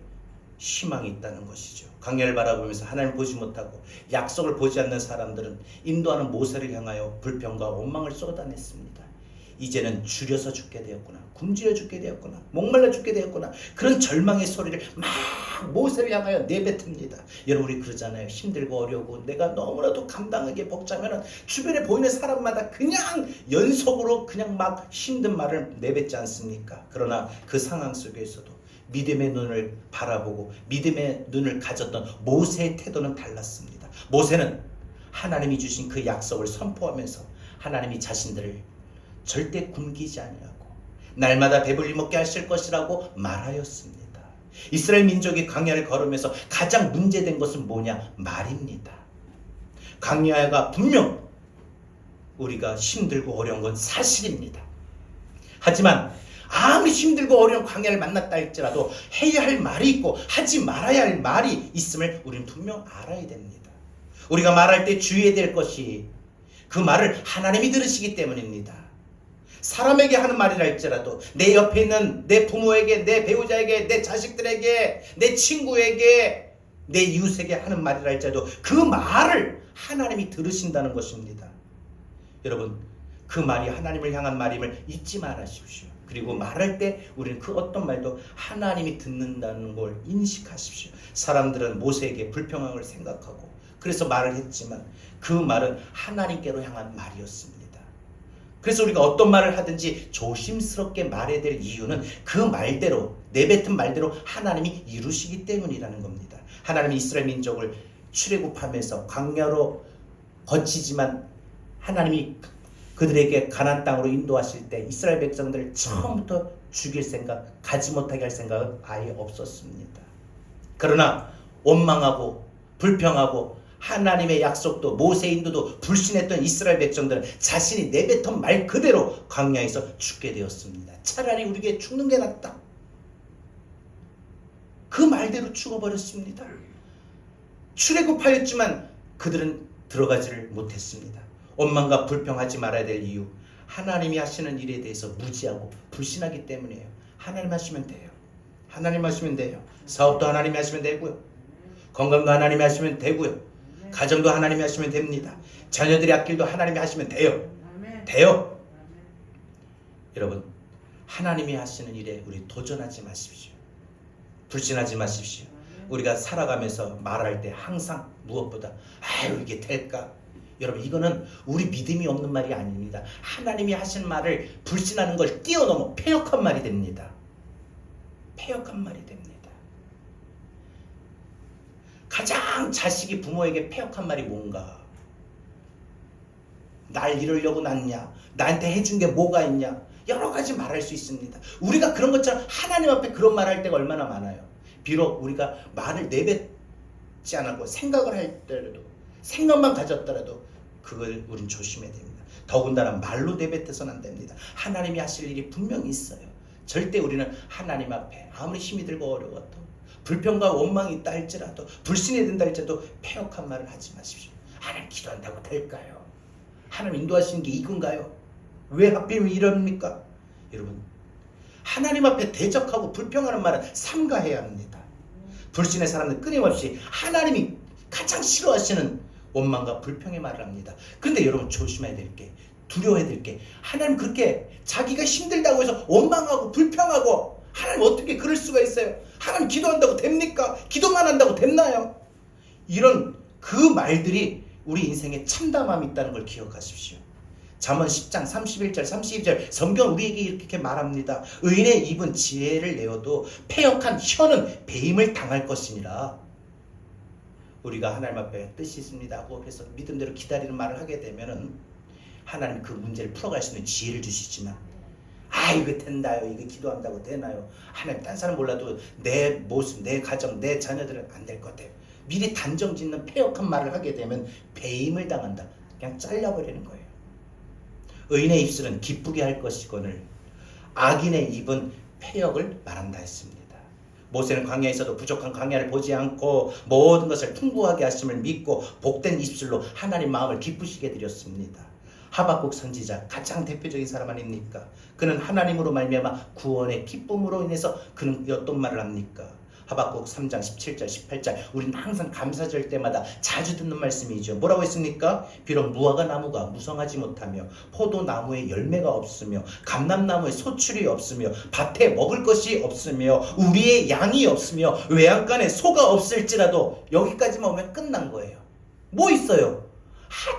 희망이 있다는 것이죠. 강야를 바라보면서 하나님을 보지 못하고 약속을 보지 않는 사람들은 인도하는 모세를 향하여 불평과 원망을 쏟아냈습니다. 이제는 줄여서 죽게 되었구나, 굶주려 죽게 되었구나, 목말라 죽게 되었구나, 그런 절망의 소리를 막 모세를 향하여 내뱉습니다. 여러분 우리 그러잖아요. 힘들고 어려우고 내가 너무나도 감당하기 벅차면 주변에 보이는 사람마다 그냥 연속으로 그냥 막 힘든 말을 내뱉지 않습니까? 그러나 그 상황 속에서도 믿음의 눈을 바라보고 믿음의 눈을 가졌던 모세의 태도는 달랐습니다. 모세는 하나님이 주신 그 약속을 선포하면서 하나님이 자신들을 절대 굶기지 아니하고 날마다 배불리 먹게 하실 것이라고 말하였습니다. 이스라엘 민족이 강야를 걸으면서 가장 문제된 것은 뭐냐? 말입니다. 강야가 분명 우리가 힘들고 어려운 건 사실입니다. 하지만 아무리 힘들고 어려운 강야를 만났다 할지라도 해야 할 말이 있고 하지 말아야 할 말이 있음을 우리는 분명 알아야 됩니다. 우리가 말할 때 주의해야 될 것이 그 말을 하나님이 들으시기 때문입니다. 사람에게 하는 말이라 할지라도 내 옆에 있는 내 부모에게, 내 배우자에게, 내 자식들에게, 내 친구에게, 내 이웃에게 하는 말이라 할지라도 그 말을 하나님이 들으신다는 것입니다. 여러분 그 말이 하나님을 향한 말임을 잊지 말아십시오. 그리고 말할 때 우리는 그 어떤 말도 하나님이 듣는다는 걸 인식하십시오. 사람들은 모세에게 불평함을 생각하고 그래서 말을 했지만 그 말은 하나님께로 향한 말이었습니다. 그래서 우리가 어떤 말을 하든지 조심스럽게 말해야 될 이유는 그 말대로, 내뱉은 말대로 하나님이 이루시기 때문이라는 겁니다. 하나님이 이스라엘 민족을 출애굽하면서 광야로 거치지만 하나님이 그들에게 가나안 땅으로 인도하실 때 이스라엘 백성들을 처음부터 죽일 생각, 가지 못하게 할 생각은 아예 없었습니다. 그러나 원망하고 불평하고 하나님의 약속도 모세 인도도 불신했던 이스라엘 백성들은 자신이 내뱉은 말 그대로 광야에서 죽게 되었습니다. 차라리 우리에게 죽는 게 낫다. 그 말대로 죽어버렸습니다. 출애굽하였지만 그들은 들어가지를 못했습니다. 원망과 불평하지 말아야 될 이유, 하나님이 하시는 일에 대해서 무지하고 불신하기 때문이에요. 하나님 하시면 돼요. 하나님 하시면 돼요. 사업도 하나님이 하시면 되고요. 건강도 하나님이 하시면 되고요. 가정도 하나님이 하시면 됩니다. 자녀들의 앞길도 하나님이 하시면 돼요. 돼요. 여러분 하나님이 하시는 일에 우리 도전하지 마십시오. 불신하지 마십시오. 우리가 살아가면서 말할 때 항상 무엇보다 아유 이게 될까? 여러분 이거는 우리 믿음이 없는 말이 아닙니다. 하나님이 하신 말을 불신하는 걸 뛰어넘어 패역한 말이 됩니다. 패역한 말이 됩니다. 가장 자식이 부모에게 패역한 말이 뭔가? 날 이루려고 낳냐? 나한테 해준 게 뭐가 있냐? 여러 가지 말할 수 있습니다. 우리가 그런 것처럼 하나님 앞에 그런 말할 때가 얼마나 많아요. 비록 우리가 말을 내뱉지 않았고 생각을 할 때라도, 생각만 가졌더라도 그걸 우린 조심해야 됩니다. 더군다나 말로 내뱉어서는 안 됩니다. 하나님이 하실 일이 분명히 있어요. 절대 우리는 하나님 앞에 아무리 힘이 들고 어려워도, 불평과 원망이 있다 할지라도, 불신이 된다 할지라도 패역한 말을 하지 마십시오. 하나님 기도한다고 될까요? 하나님 인도하시는 게 이건가요? 왜 하필 이럽니까? 여러분, 하나님 앞에 대적하고 불평하는 말은 삼가해야 합니다. 불신의 사람들 끊임없이 하나님이 가장 싫어하시는 원망과 불평의 말을 합니다. 그런데 여러분 조심해야 될 게, 두려워해야 될 게, 하나님 그렇게 자기가 힘들다고 해서 원망하고 불평하고, 하나님 어떻게 그럴 수가 있어요? 하나님 기도한다고 됩니까? 기도만 한다고 됐나요? 이런 그 말들이 우리 인생에 참담함이 있다는 걸 기억하십시오. 잠언 10장 31절 32절 성경 우리에게 이렇게 말합니다. 의인의 입은 지혜를 내어도 패역한 혀는 배임을 당할 것이니라. 우리가 하나님 앞에 뜻이 있습니다 하고 그래서 믿음대로 기다리는 말을 하게 되면은 하나님 그 문제를 풀어갈 수 있는 지혜를 주시지만, 이거 된다요, 이거 기도한다고 되나요? 하나님 딴 사람 몰라도 내 모습, 내 가정, 내 자녀들은 안 될 것 같아요. 미리 단정 짓는 패역한 말을 하게 되면 배임을 당한다. 그냥 잘라버리는 거예요. 의인의 입술은 기쁘게 할 것이거늘 악인의 입은 패역을 말한다 했습니다. 모세는 광야에서도 부족한 광야를 보지 않고 모든 것을 풍부하게 하심을 믿고 복된 입술로 하나님 마음을 기쁘시게 드렸습니다. 하박국 선지자 가장 대표적인 사람 아닙니까? 그는 하나님으로 말미암아 구원의 기쁨으로 인해서 그는 어떤 말을 합니까? 하박국 3장 17절 18절 우리는 항상 감사절 때마다 자주 듣는 말씀이죠. 뭐라고 했습니까? 비록 무화과 나무가 무성하지 못하며 포도나무에 열매가 없으며 감람나무에 소출이 없으며 밭에 먹을 것이 없으며 우리의 양이 없으며 외양간에 소가 없을지라도, 여기까지만 오면 끝난 거예요. 뭐 있어요?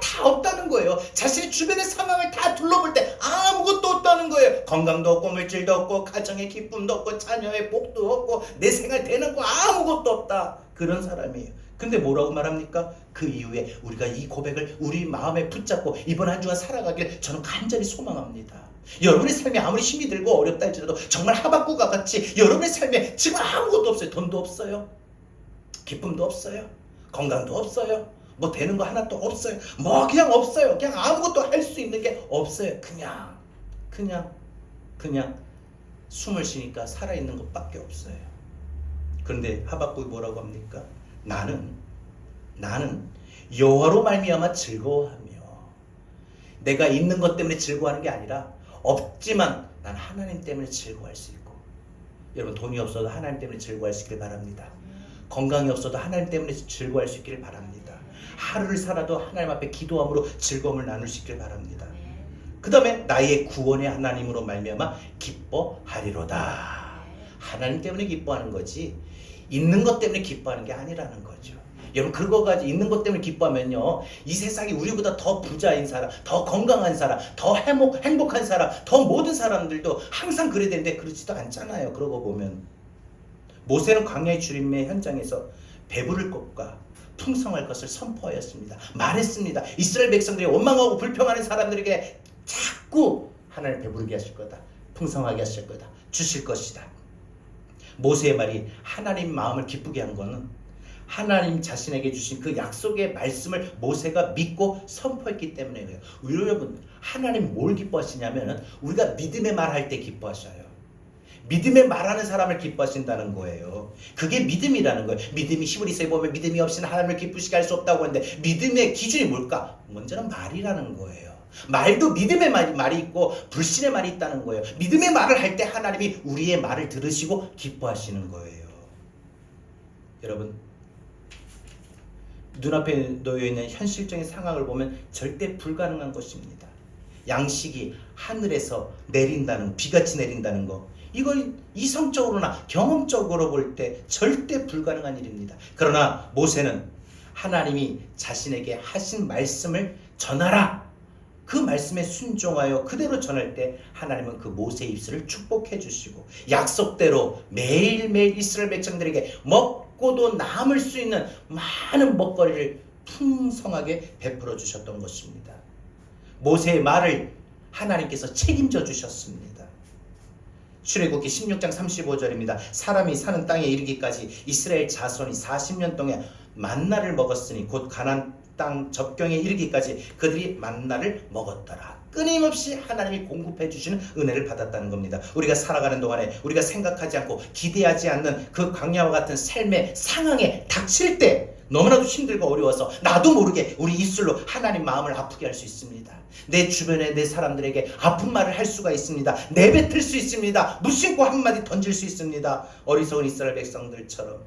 다 없다는 거예요. 자신의 주변의 상황을 다 둘러볼 때 아무것도 없다는 거예요. 건강도 없고 물질도 없고 가정의 기쁨도 없고 자녀의 복도 없고 내 생활 되는 거 아무것도 없다. 그런 사람이에요. 근데 뭐라고 말합니까? 그 이후에 우리가 이 고백을 우리 마음에 붙잡고 이번 한 주간 살아가길 저는 간절히 소망합니다. 여러분의 삶에 아무리 힘이 들고 어렵다 할지라도 정말 하박국과 같이 여러분의 삶에 지금 아무것도 없어요. 돈도 없어요. 기쁨도 없어요. 건강도 없어요. 뭐 되는 거 하나도 없어요. 뭐 그냥 없어요. 그냥 아무것도 할 수 있는 게 없어요. 그냥 숨을 쉬니까 살아있는 것밖에 없어요. 그런데 하박국이 뭐라고 합니까? 나는 여호와로 말미암아 즐거워하며, 내가 있는 것 때문에 즐거워하는 게 아니라 없지만 난 하나님 때문에 즐거워할 수 있고, 여러분 돈이 없어도 하나님 때문에 즐거워할 수 있기를 바랍니다. 건강이 없어도 하나님 때문에 즐거워할 수 있기를 바랍니다. 하루를 살아도 하나님 앞에 기도함으로 즐거움을 나눌 수 있기를 바랍니다. 그 다음에 나의 구원의 하나님으로 말미암아 기뻐하리로다. 하나님 때문에 기뻐하는 거지 있는 것 때문에 기뻐하는 게 아니라는 거죠. 여러분 그거 가지고 있는 것 때문에 기뻐하면요, 이 세상에 우리보다 더 부자인 사람, 더 건강한 사람, 더 행복한 사람, 더 모든 사람들도 항상 그래야 되는데 그렇지도 않잖아요. 그러고 보면 모세는 광야의 주림의 현장에서 배부를 것과 풍성할 것을 선포하였습니다. 말했습니다. 이스라엘 백성들이 원망하고 불평하는 사람들에게 자꾸 하나님 배부르게 하실 거다, 풍성하게 하실 거다, 주실 것이다. 모세의 말이 하나님 마음을 기쁘게 한 거는 하나님 자신에게 주신 그 약속의 말씀을 모세가 믿고 선포했기 때문에 그래요. 여러분 하나님 뭘 기뻐하시냐면 우리가 믿음의 말할 때 기뻐하셔요. 믿음의 말하는 사람을 기뻐하신다는 거예요. 그게 믿음이라는 거예요. 믿음이 히브리서에 보면 믿음이 없이는 하나님을 기쁘시게 할 수 없다고 하는데 믿음의 기준이 뭘까? 먼저는 말이라는 거예요. 말도 믿음의 말이 있고 불신의 말이 있다는 거예요. 믿음의 말을 할 때 하나님이 우리의 말을 들으시고 기뻐하시는 거예요. 여러분 눈앞에 놓여있는 현실적인 상황을 보면 절대 불가능한 것입니다. 양식이 하늘에서 내린다는, 비같이 내린다는 거, 이건 이성적으로나 경험적으로 볼 때 절대 불가능한 일입니다. 그러나 모세는 하나님이 자신에게 하신 말씀을 전하라, 그 말씀에 순종하여 그대로 전할 때 하나님은 그 모세의 입술을 축복해 주시고 약속대로 매일매일 이스라엘 백성들에게 먹고도 남을 수 있는 많은 먹거리를 풍성하게 베풀어 주셨던 것입니다. 모세의 말을 하나님께서 책임져 주셨습니다. 출애굽기 16장 35절입니다. 사람이 사는 땅에 이르기까지 이스라엘 자손이 40년 동안 만나를 먹었으니 곧 가나안 땅 접경에 이르기까지 그들이 만나를 먹었더라. 끊임없이 하나님이 공급해 주시는 은혜를 받았다는 겁니다. 우리가 살아가는 동안에 우리가 생각하지 않고 기대하지 않는 그 광야와 같은 삶의 상황에 닥칠 때 너무나도 힘들고 어려워서 나도 모르게 우리 입술로 하나님 마음을 아프게 할 수 있습니다. 내 주변에 내 사람들에게 아픈 말을 할 수가 있습니다. 내뱉을 수 있습니다. 무심코 한마디 던질 수 있습니다. 어리석은 이스라엘 백성들처럼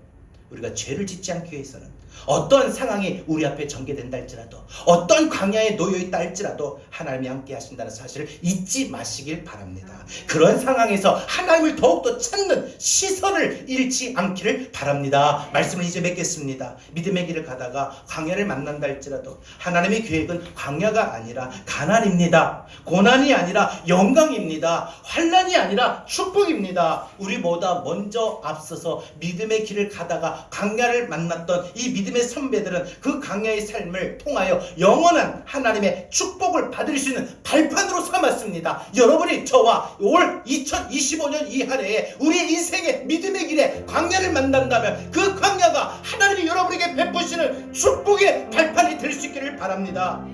우리가 죄를 짓지 않기 위해서는 어떤 상황이 우리 앞에 전개된다 할지라도 어떤 광야에 놓여있다 할지라도 하나님이 함께 하신다는 사실을 잊지 마시길 바랍니다. 그런 상황에서 하나님을 더욱더 찾는 시선을 잃지 않기를 바랍니다. 말씀을 이제 맺겠습니다. 믿음의 길을 가다가 광야를 만난다 할지라도 하나님의 계획은 광야가 아니라 가난입니다. 고난이 아니라 영광입니다. 환난이 아니라 축복입니다. 우리보다 먼저 앞서서 믿음의 길을 가다가 광야를 만났던 이 믿음의 선배들은 그 광야의 삶을 통하여 영원한 하나님의 축복을 받을 수 있는 발판으로 삼았습니다. 여러분이 저와 올 2025년 이 한 해에 우리의 인생의 믿음의 길에 광야를 만난다면 그 광야가 하나님이 여러분에게 베푸시는 축복의 발판이 될 수 있기를 바랍니다.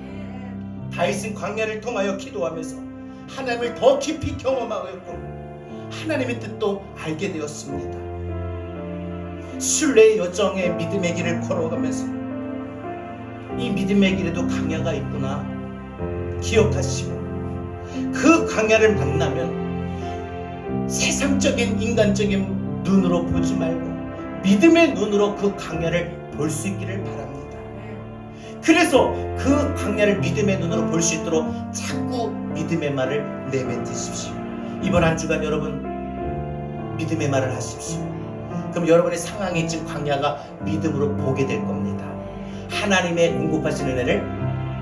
다윗은 광야를 통하여 기도하면서 하나님을 더 깊이 경험하였고 하나님의 뜻도 알게 되었습니다. 신뢰의 여정의 믿음의 길을 걸어가면서 이 믿음의 길에도 광야가 있구나 기억하시고 그 광야를 만나면 세상적인 인간적인 눈으로 보지 말고 믿음의 눈으로 그 광야를 볼 수 있기를 바랍니다. 그래서 그 광야를 믿음의 눈으로 볼 수 있도록 자꾸 믿음의 말을 내뱉으십시오. 이번 한 주간 여러분 믿음의 말을 하십시오. 그럼 여러분의 상황이 지금 광야가 믿음으로 보게 될 겁니다. 하나님의 공급하신 은혜를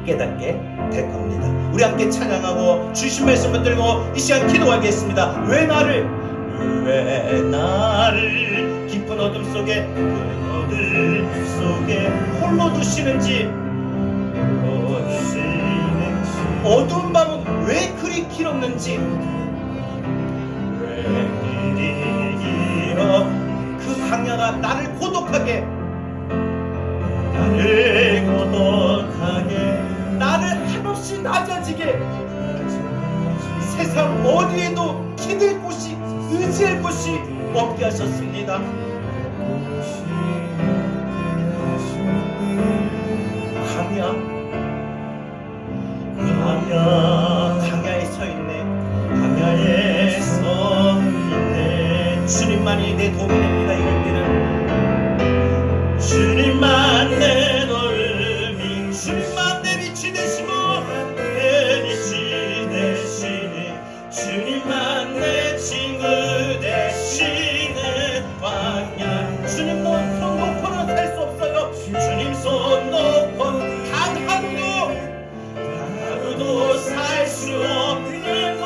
깨닫게 될 겁니다. 우리 함께 찬양하고 주신 말씀 붙들고 이 시간 기도하겠습니다. 왜 나를 깊은 어둠 속에 홀로 두시는지 어두운 밤은 왜 그리 길었는지 그 광야가 나를 고독하게 나를 한없이 낮아지게 세상 어디에도 기댈 곳이 의지할 곳이 없게 하셨습니다. 광야에 서 있네. 광야에 서 있네. 주님만이 내 도움이 됩니다. 이럴 때는 주님만 내 도움이, 주님만 내 빛이 되시고 내 빛이 되시니, 주님만 내 친구 되시는 광야. 주님 손 놓고는 살 수 없어요. 주님 손 놓고는 단 하루도 살 수 없는 곳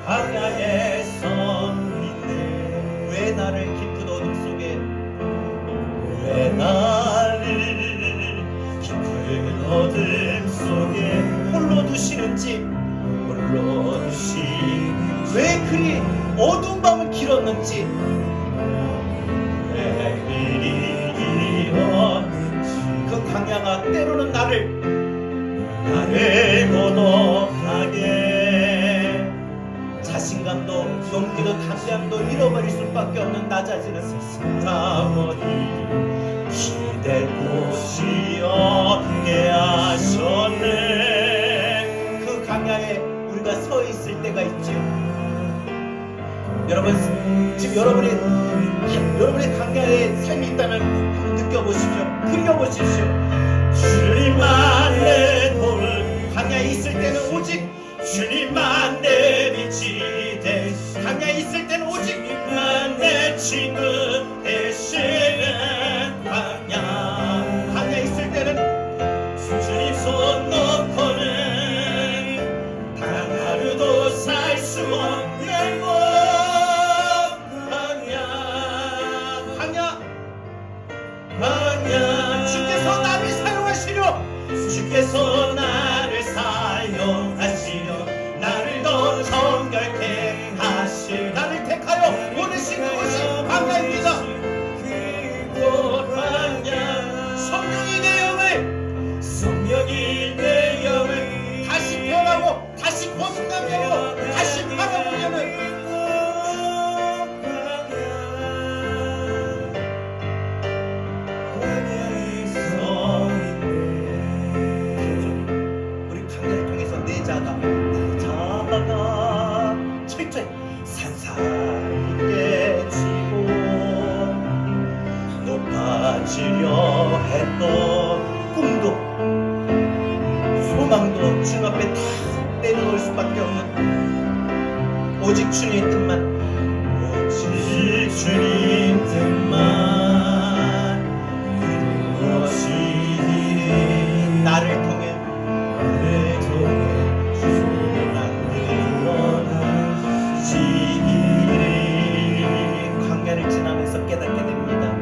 광야에 서 있네. 왜 나를 깊은 어둠 속에, 왜 나를 깊은 어둠 속에 홀로 두시는지, 홀로 두시니 왜 그리 어두운 밤을 길었는지, 왜 그리 길었는지, 그 광야가 때로는 나를 고독하게, 자신감도 용기도 담대함도 잃어버릴 수밖에 없는 낮아지는 세상, 어디 기댈 곳이 없게 하셨네. 그 광야에 우리가 서 있을 때가 있죠. 여러분, 지금 여러분의 광야에 삶이 있다면 한번 느껴보십시오. 그려보십시오. 주님만 내 도움, 광야에 있을 때는 오직 주님만 내 빛이 돼. 광야에 있을 때는 오직 주님만 내 친구 되시는 광야. 광야에 있을 때는 주님 손 놓고는 단 하루도 살 수 없는 곳 광야. 주께서 나를 사용하시 주께서 나를 사용하시려 나를 더 정결케 하실 나를 택하여 보내신 그곳이 광야입니다. 그곳 광야 성령이 내 영을 다시 변하고 다시 거듭나며 다시 바라보려는 철저히 산산이 깨지고 높아지려 했던 꿈도 소망도 주님 앞에 다 내려놓을 수밖에 없는 오직 주님의 뜻만 오직 주님 뜻만 이루어지리 나를 통해 광야를 지나면서 깨닫게 됩니다.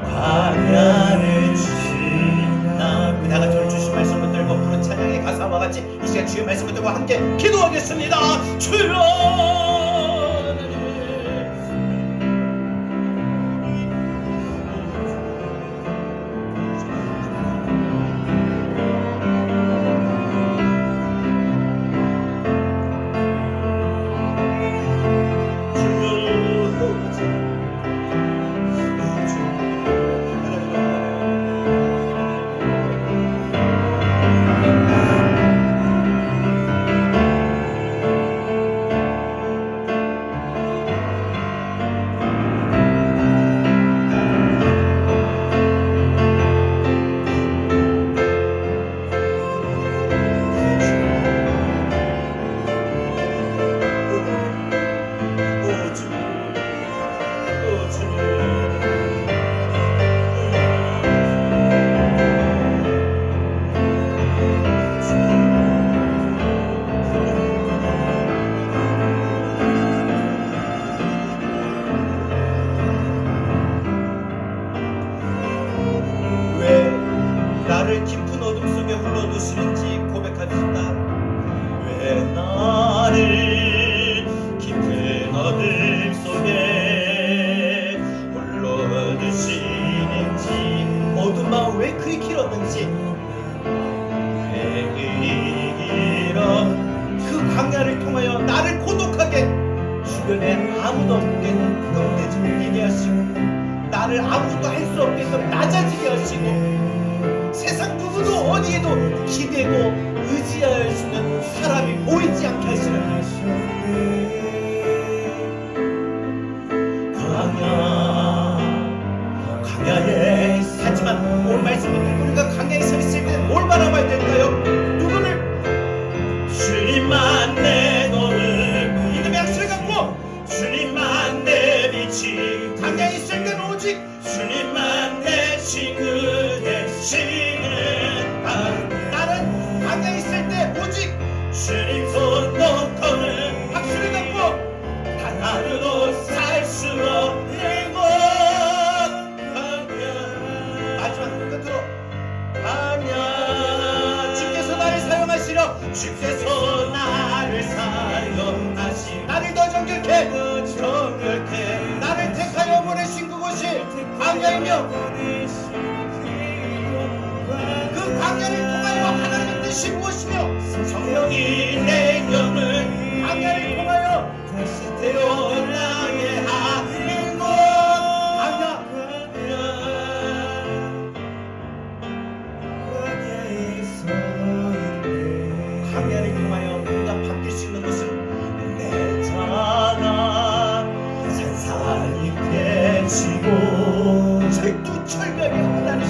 광야를 지나 우리 다 같이 오늘 주신 말씀을 들고 부른 찬양의 가사와 같이 이 시간 주의 말씀을 들고 함께 기도하겠습니다. 주여 깊은 어둠 속에 흘러두시는지 고백합시다. 왜 나를 깊은 어둠 속에 흘러두시는지 어둠아 왜 그리 길었는지 왜 그리 길어 그 광야를 통하여 나를 고독하게 주변에 아무도 없게끔 끔대지게 하시고 나를 아무도 할 수 없게끔 낮아지게 하시고 세상 누구도 어디에도 기대고 의지할 수 있는 사람이 보이지 않게 하시는 광야에 하지만 오늘 말씀은 우리가 광야에 서 있을 때 뭘 바라봐야 될까요? 누구를? 주님만 내 너를 믿음의 약속을 갖고 주님만 내 빛이 광야에 있을 때는 오직 주님만 내 친구 되시는 나는 광야에 있을 때 오직 주님 손 놓고는 박수를 갖고 단 하루도 살 수 없는 곳 광야 마지막 끝으로 광야 주께서 나를 사용하시려 주께서 나를 사용하시 나를 더 정결케 나를 택하여 보내신 그곳이 광야이며 그 광야를 통하여 하나님의 뜻이 무엇이며 성령이 내 영을 광야를 통하여 다시 태어나게 하는 곳 광야를 통하여 우리가 바뀔 수 있는 것은 내 자가 산산이 깨지고 철두철미하게 하나님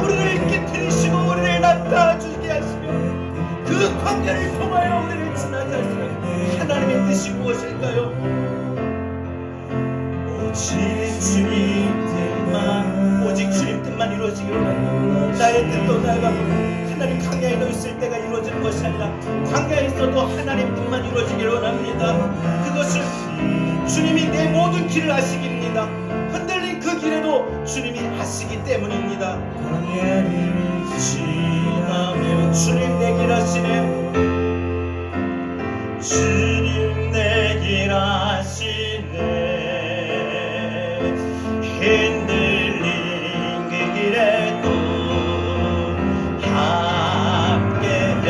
우리를 깨뜨리시고 우리를 나타주게 하시며 그 광야를 통하여 우리를 지나게 하시는 하나님의 뜻이 무엇일까요? 오직 주님 뜻만 이루어지기로 합니다. 나의 뜻도 나가 하나님 광야에 너 있을 때가 이루어지는 것이 아니라 광야에 있어도 하나님 뜻만 이루어지기로 합니다. 그것을 주님이 내 모든 길을 아시기입니다. 흔들린 그 길에도 주님이 아시기 때문입니다. 광야를 일하시네. 주님 내 길 아시네. 흔들린 그 길에도 함께해.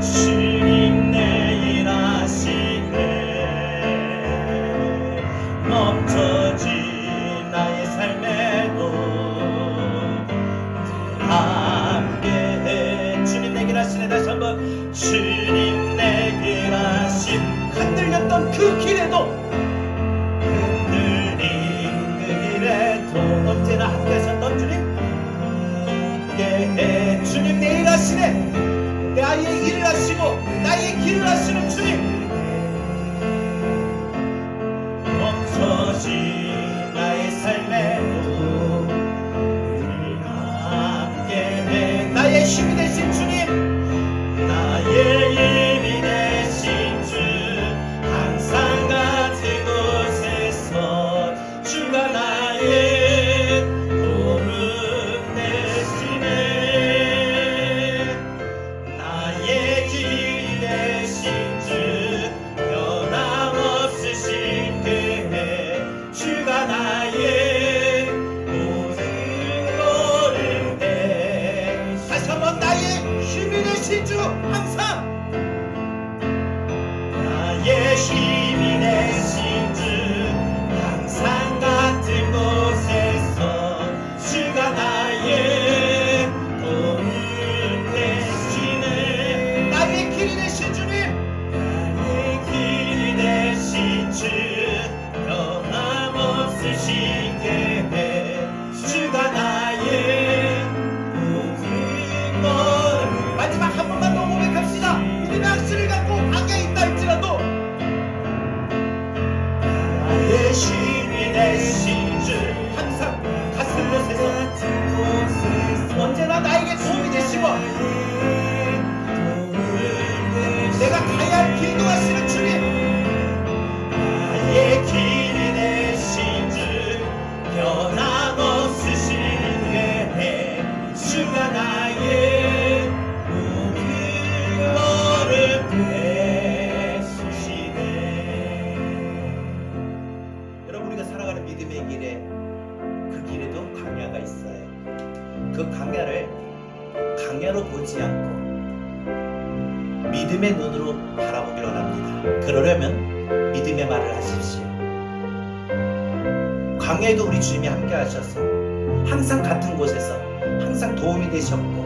주님 내 일 아시네. 멈춰진 나의 삶에도 함께해. 주님 내 길 아시네. 다시 한번. 주님 내 길 아심. 흔들렸던 그 길에도, 흔들린 그 길에도 언제나 함께 하셨던 주님, 함께해. 주님 내 일 하시네. 나의 일을 하시고 나의 길을 하시는 주님. 멈춰진 나의 삶에도 함께해. 나의 힘이 되신 주님, 나의 힘이 되신 주, 항상 같은 곳에서 주가 나의 도움 되시네. 나의 길이 되신 주, 변함없으신 그해, 주가 나의 모든 걸음 돼. 다시 한번. 나의 힘이 되신 주, 항상 나의 힘이 되신 주, 항상 같은 곳에서 주가 나의 도움 되시네. 나의 길이 되신 주님, 나의 길이 되신 주, 변함없으시게 해. 주가 나의 모든 것. 마지막 한 번만 더 고백합시다. 우리는 악수를 갖고 방에 있다 할지라도 나의 힘이 되신 주, 항상 같은 곳에서 언제나 나에게 도움이 되시고 내가 가야 할 길도 하시는 주님, 나의 길이 되신 주, 변함없으시게 해. 주가 나의 모든 걸음 되시네. 여러분, 우리가 살아가는 믿음의 길에, 그 길에도 광야가 있어요. 그 광야를 광야로 보지 않고 믿음의 눈으로 바라보기를 원합니다. 그러려면 믿음의 말을 하십시오. 광야에도 우리 주님이 함께 하셔서 항상 같은 곳에서 항상 도움이 되셨고,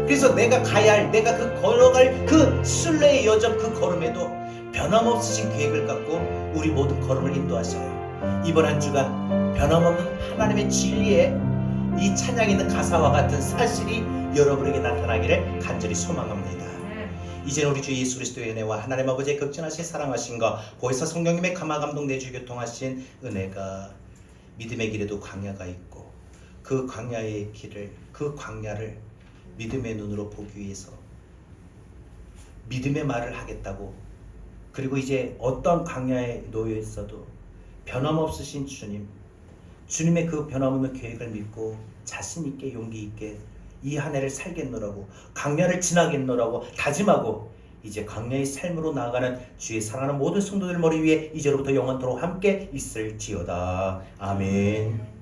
그래서 내가 가야 할, 내가 그 걸어갈 그 순례의 여정, 그 걸음에도 변함없으신 계획을 갖고 우리 모든 걸음을 인도하셔요. 이번 한 주간 변함없는 하나님의 진리에 이 찬양에 있는 가사와 같은 사실이 여러분에게 나타나기를 간절히 소망합니다. 이제는 우리 주 예수 그리스도의 은혜와 하나님 아버지의 극진하신 사랑하신가, 보혜사 성령님의 감화 감동 내주 교통하신 은혜가, 믿음의 길에도 광야가 있고 그 광야의 길을, 그 광야를 믿음의 눈으로 보기 위해서 믿음의 말을 하겠다고, 그리고 이제 어떤 광야에 놓여 있어도 변함없으신 주님, 주님의 그 변함없는 계획을 믿고 자신 있게 용기 있게 이 한 해를 살겠노라고, 광야를 지나겠노라고 다짐하고 이제 광야의 삶으로 나아가는 주의 사랑하는 모든 성도들 머리 위에 이제로부터 영원토록 함께 있을지어다. 아멘.